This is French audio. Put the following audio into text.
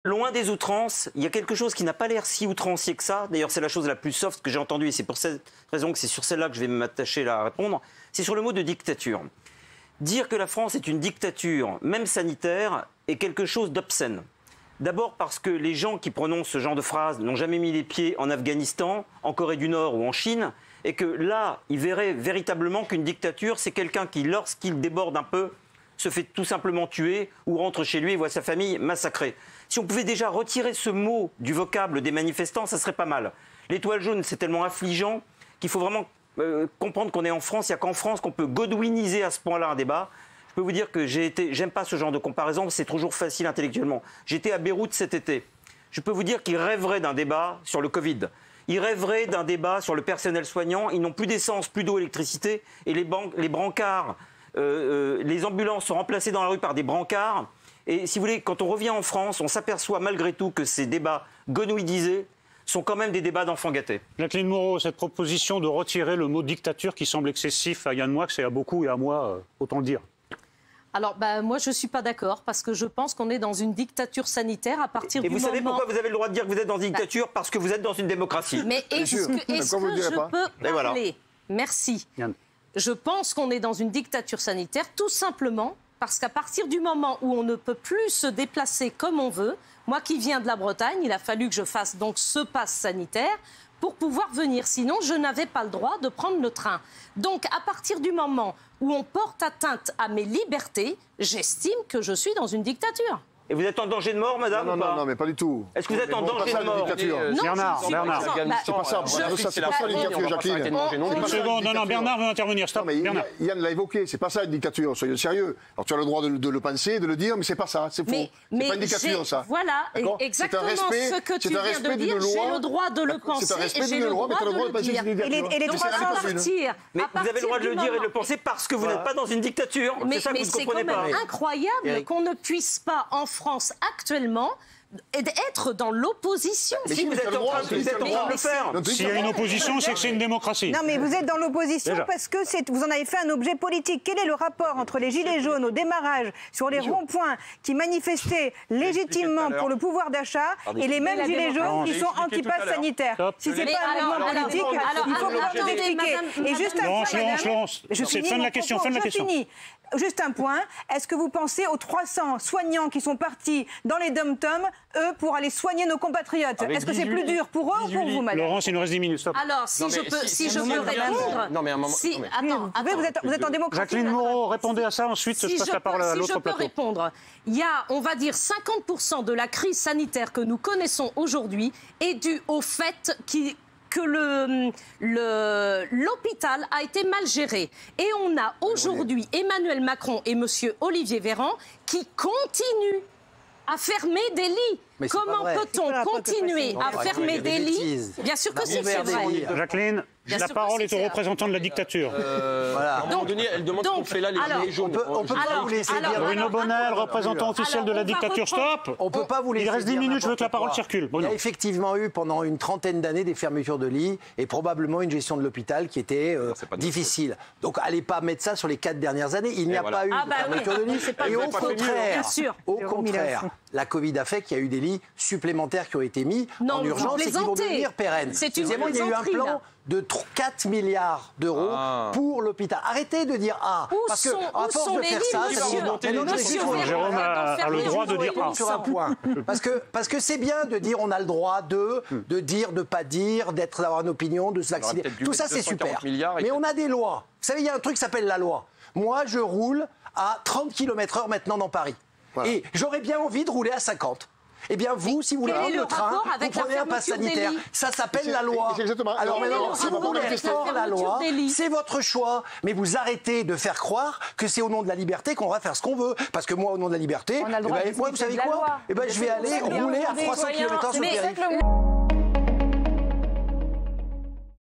Loin des outrances, il y a quelque chose qui n'a pas l'air si outrancier que ça. D'ailleurs, c'est la chose la plus soft que j'ai entendue et c'est pour cette raison que c'est sur celle-là que je vais m'attacher à répondre. C'est sur le mot de dictature. Dire que la France est une dictature, même sanitaire, est quelque chose d'obscène. D'abord parce que les gens qui prononcent ce genre de phrases n'ont jamais mis les pieds en Afghanistan, en Corée du Nord ou en Chine, et que là, ils verraient véritablement qu'une dictature, c'est quelqu'un qui, lorsqu'il déborde un peu, se fait tout simplement tuer ou rentre chez lui et voit sa famille massacrée. Si on pouvait déjà retirer ce mot du vocable des manifestants, ça serait pas mal. L'étoile jaune, c'est tellement affligeant qu'il faut vraiment comprendre qu'on est en France. Il n'y a qu'en France qu'on peut godwiniser à ce point-là un débat. Je peux vous dire que j'aime pas ce genre de comparaison, c'est toujours facile intellectuellement. J'étais à Beyrouth cet été. Je peux vous dire qu'ils rêveraient d'un débat sur le Covid. Ils rêveraient d'un débat sur le personnel soignant. Ils n'ont plus d'essence, plus d'eau, électricité. Et les brancards, les ambulances sont remplacées dans la rue par des brancards. Et si vous voulez, quand on revient en France, on s'aperçoit malgré tout que ces débats godwidisés sont quand même des débats d'enfants gâtés. Jacqueline Moreau, cette proposition de retirer le mot dictature qui semble excessif à Yann Moix et à beaucoup et à moi, autant le dire. Alors, moi, je ne suis pas d'accord parce que je pense qu'on est dans une dictature sanitaire à partir du moment... Et vous savez pourquoi vous avez le droit de dire que vous êtes dans une dictature? Parce que vous êtes dans une démocratie. Mais est-ce que je peux parler? Merci. Yann. Je pense qu'on est dans une dictature sanitaire tout simplement parce qu'à partir du moment où on ne peut plus se déplacer comme on veut, moi qui viens de la Bretagne, il a fallu que je fasse donc ce pass sanitaire pour pouvoir venir. Sinon, je n'avais pas le droit de prendre le train. Donc, à partir du moment où on porte atteinte à mes libertés, j'estime que je suis dans une dictature. Et vous êtes en danger de mort, madame, ou pas? Non, mais pas du tout. Est-ce que vous êtes en danger de mort? Non, Bernard. C'est pas ça, c'est pas ça une dictature, Jacqueline. Une seconde, non, Bernard veut intervenir, stop. Bernard. Yann l'a évoqué, c'est pas ça une dictature, soyez sérieux. Alors tu as le droit de le penser, de le dire, mais c'est pas ça, c'est faux. C'est pas une dictature, ça. Voilà, exactement ce que tu viens de dire. J'ai le droit de le penser et j'ai le droit de le dire. Et les droits de sortir. Mais vous avez le droit de le dire et de le penser parce que vous n'êtes pas dans une dictature. C'est ça que vous ne comprenez pas. Mais c'est quand même incroyable qu'on ne puisse pas, en France, actuellement, être dans l'opposition. Mais si vous êtes en train de le faire. S'il y a une opposition, c'est que c'est une démocratie. Non, mais vous êtes dans l'opposition parce que vous en avez fait un objet politique. Quel est le rapport entre les Gilets jaunes au démarrage sur les ronds-points qui manifestaient légitimement pour le pouvoir d'achat et les mêmes Gilets jaunes qui sont anti-pass sanitaire? Si ce n'est pas un mouvement politique, il faut pouvoir nous expliquer. Et juste un point, madame. C'est fin de la question. Juste un point. Est-ce que vous pensez aux 300 soignants qui sont partis dans les dom-toms, eux, pour aller soigner nos compatriotes? Est-ce que c'est plus dur pour eux ou pour vous, madame? Laurence, il nous reste 10 minutes, stop. Alors, si je peux répondre... Non, mais à un moment... Attends. Vous êtes en démocratie. Jacqueline Moreau, répondez à ça, ensuite je passe la parole à l'autre plateau. Si je peux répondre, il y a, on va dire, 50% de la crise sanitaire que nous connaissons aujourd'hui est due au fait que l'hôpital a été mal géré. Et on a aujourd'hui Emmanuel Macron et M. Olivier Véran qui continuent à fermer des lits. Comment peut-on continuer à fermer des lits? Bien sûr que si, c'est vrai. Jacqueline, la parole est au représentant de la dictature. À un moment donné, elle demande ce qu'on fait là, les gilets jaunes. On peut pas vous laisser dire... Bruno Bonnel, représentant officiel de la dictature, stop. On peut pas vous laisser. Il reste 10 minutes, je veux que la parole circule. Il y a effectivement eu pendant une trentaine d'années des fermetures de lits et probablement une gestion de l'hôpital qui était difficile. Donc allez pas mettre ça sur les 4 dernières années. Il n'y a pas eu de fermeture de lits. Et au contraire, la Covid a fait qu'il y a eu des lits supplémentaires qui ont été mis en urgence et qui vont devenir pérennes. Deuxièmement, il y a eu un plan de 4 milliards d'euros pour l'hôpital. Arrêtez de dire parce que à force de faire ça, ça va monter les prix. Jérôme a le droit de dire sur un point. Parce que c'est bien de dire on a le droit de dire, de pas dire, d'avoir une opinion, de se vacciner. Tout ça, c'est super. Mais on a des lois. Vous savez, il y a un truc qui s'appelle la loi. Moi, je roule à 30 km/h maintenant dans Paris. Et j'aurais bien envie de rouler à 50. Eh bien, vous, si vous voulez prendre le train, vous prenez un pass sanitaire. Ça s'appelle la loi. Alors maintenant, si vous voulez faire la loi, c'est votre choix. Mais vous arrêtez de faire croire que c'est au nom de la liberté qu'on va faire ce qu'on veut. Parce que moi, au nom de la liberté, moi, vous savez quoi? Je vais aller rouler à 300 km/h sur le périph'.